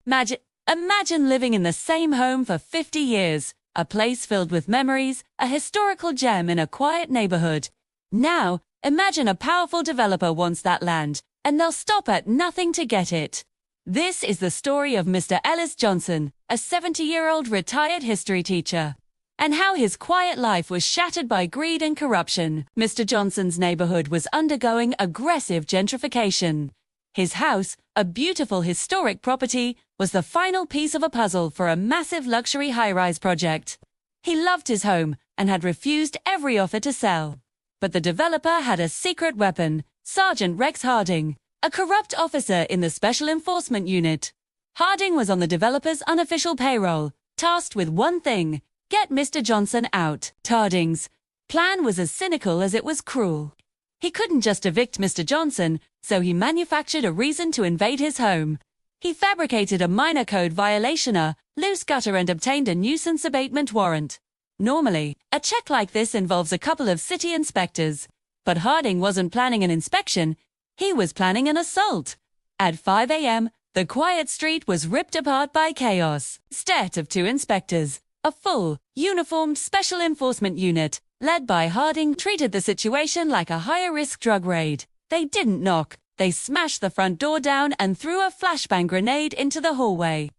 Imagine living in the same home for 50 years, a place filled with memories, a historical gem in a quiet neighborhood. Now, imagine a powerful developer wants that land, and they'll stop at nothing to get it. This is the story of Mr. Ellis Johnson, a 70-year-old retired history teacher, and how his quiet life was shattered by greed and corruption. Mr. Johnson's neighborhood was undergoing aggressive gentrification. His house, a beautiful historic property, was the final piece of a puzzle for a massive luxury high-rise project. He loved his home and had refused every offer to sell. But the developer had a secret weapon, Sergeant Rex Harding, a corrupt officer in the Special Enforcement Unit. Harding was on the developer's unofficial payroll, tasked with one thing: get Mr. Johnson out. Harding's plan was as cynical as it was cruel. He couldn't just evict Mr. Johnson, so he manufactured a reason to invade his home. He fabricated a minor code violation, a loose gutter, and obtained a nuisance abatement warrant. Normally, a check like this involves a couple of city inspectors. But Harding wasn't planning an inspection, he was planning an assault. At 5 a.m., the quiet street was ripped apart by chaos. Instead of two inspectors, a full, uniformed Special Enforcement Unit, led by Harding, treated the situation like a higher-risk drug raid. They didn't knock, they smashed the front door down and threw a flashbang grenade into the hallway.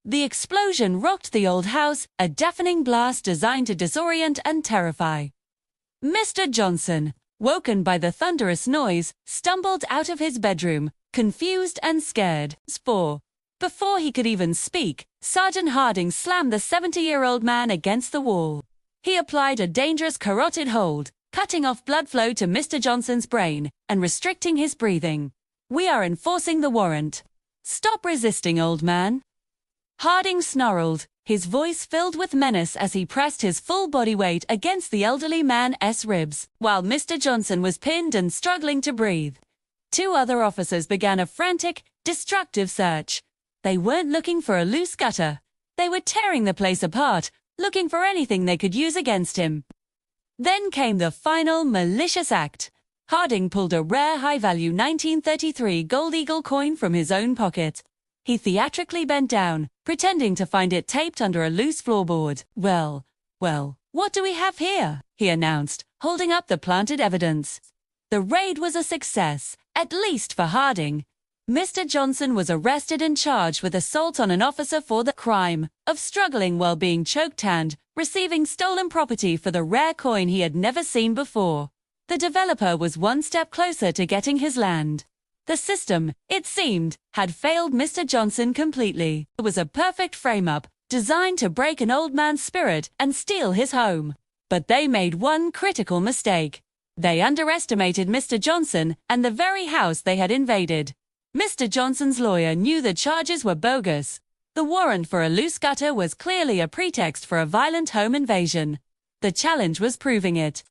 The explosion rocked the old house, a deafening blast designed to disorient and terrify. Mr. Johnson, woken by the thunderous noise, stumbled out of his bedroom, confused and scared. Before he could even speak, Sergeant Harding slammed the 70-year-old man against the wall. He applied a dangerous carotid hold, cutting off blood flow to Mr. Johnson's brain and restricting his breathing. "We are enforcing the warrant. Stop resisting, old man." Harding snarled, his voice filled with menace as he pressed his full body weight against the elderly man's ribs, while Mr. Johnson was pinned and struggling to breathe. Two other officers began a frantic, destructive search. They weren't looking for a loose gutter. They were tearing the place apart, looking for anything they could use against him. Then came the final malicious act. Harding pulled a rare high-value 1933 gold eagle coin from his own pocket. He theatrically bent down, pretending to find it taped under a loose floorboard. Well, what do we have here?" he announced, holding up the planted evidence. The raid was a success, at least for Harding. Mr. Johnson was arrested and charged with assault on an officer for the crime of struggling while being choked and receiving stolen property for the rare coin he had never seen before. The developer was one step closer to getting his land. The system, it seemed, had failed Mr. Johnson completely. It was a perfect frame-up, designed to break an old man's spirit and steal his home. But they made one critical mistake. They underestimated Mr. Johnson and the very house they had invaded. Mr. Johnson's lawyer knew the charges were bogus. The warrant for a loose gutter was clearly a pretext for a violent home invasion. The challenge was proving it.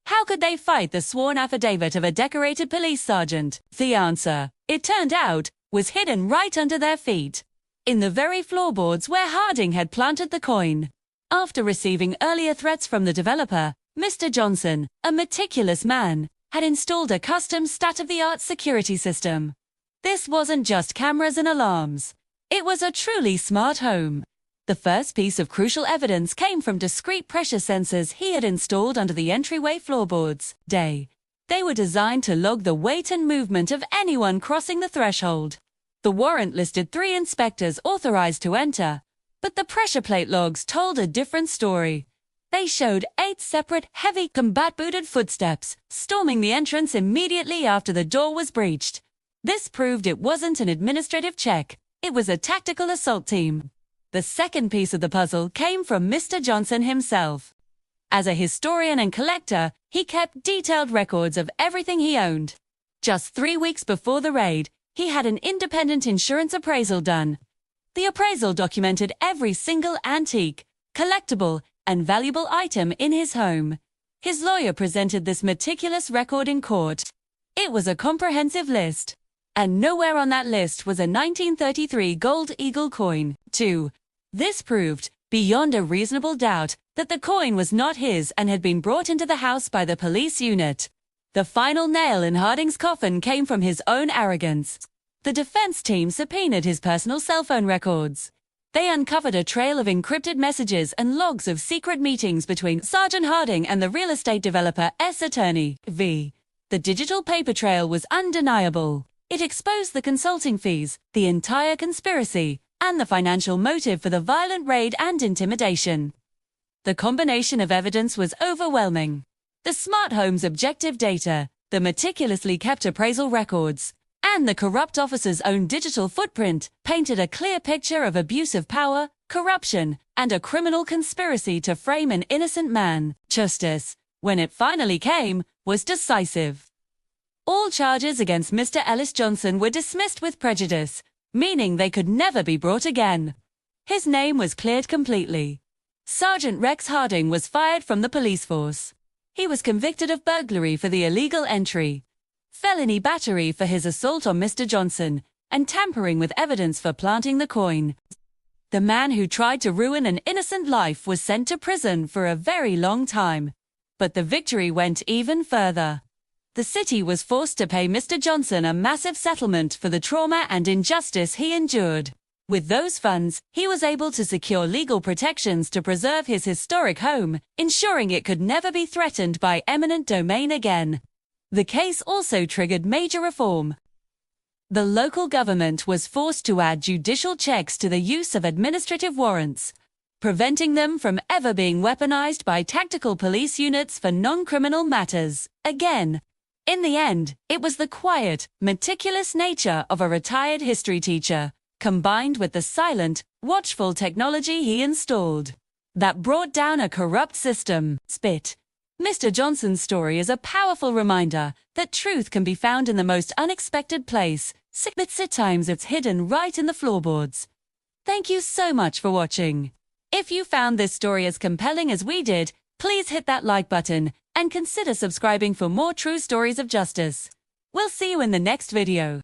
How could they fight the sworn affidavit of a decorated police sergeant? The answer, it turned out, was hidden right under their feet, in the very floorboards where Harding had planted the coin. After receiving earlier threats from the developer, Mr. Johnson, a meticulous man, had installed a custom state-of-the-art security system. This wasn't just cameras and alarms. It was a truly smart home. The first piece of crucial evidence came from discrete pressure sensors he had installed under the entryway floorboards. They were designed to log the weight and movement of anyone crossing the threshold. The warrant listed 3 inspectors authorized to enter, but the pressure plate logs told a different story. They showed 8 separate, heavy, combat-booted footsteps, storming the entrance immediately after the door was breached. This proved it wasn't an administrative check. It was a tactical assault team. The second piece of the puzzle came from Mr. Johnson himself. As a historian and collector, he kept detailed records of everything he owned. Just 3 weeks before the raid, he had an independent insurance appraisal done. The appraisal documented every single antique, collectible, and valuable item in his home. His lawyer presented this meticulous record in court. It was a comprehensive list. And nowhere on that list was a 1933 gold eagle coin. 2. This proved, beyond a reasonable doubt, that the coin was not his and had been brought into the house by the police unit. The final nail in Harding's coffin came from his own arrogance. The defense team subpoenaed his personal cell phone records. They uncovered a trail of encrypted messages and logs of secret meetings between Sergeant Harding and the real estate developer S. Attorney V. The digital paper trail was undeniable. It exposed the consulting fees, the entire conspiracy, and the financial motive for the violent raid and intimidation. The combination of evidence was overwhelming. The smart home's objective data, the meticulously kept appraisal records, and the corrupt officer's own digital footprint painted a clear picture of abuse of power, corruption, and a criminal conspiracy to frame an innocent man. Justice, when it finally came, was decisive. All charges against Mr. Ellis Johnson were dismissed with prejudice, meaning they could never be brought again. His name was cleared completely. Sergeant Rex Harding was fired from the police force. He was convicted of burglary for the illegal entry, felony battery for his assault on Mr. Johnson, and tampering with evidence for planting the coin. The man who tried to ruin an innocent life was sent to prison for a very long time. But the victory went even further. The city was forced to pay Mr. Johnson a massive settlement for the trauma and injustice he endured. With those funds, he was able to secure legal protections to preserve his historic home, ensuring it could never be threatened by eminent domain again. The case also triggered major reform. The local government was forced to add judicial checks to the use of administrative warrants, preventing them from ever being weaponized by tactical police units for non-criminal matters. Again, in the end, it was the quiet, meticulous nature of a retired history teacher, combined with the silent, watchful technology he installed, that brought down a corrupt system. Spit. Mr. Johnson's story is a powerful reminder that truth can be found in the most unexpected place, but at times it's hidden right in the floorboards. Thank you so much for watching. If you found this story as compelling as we did, please hit that like button and consider subscribing for more true stories of justice. We'll see you in the next video.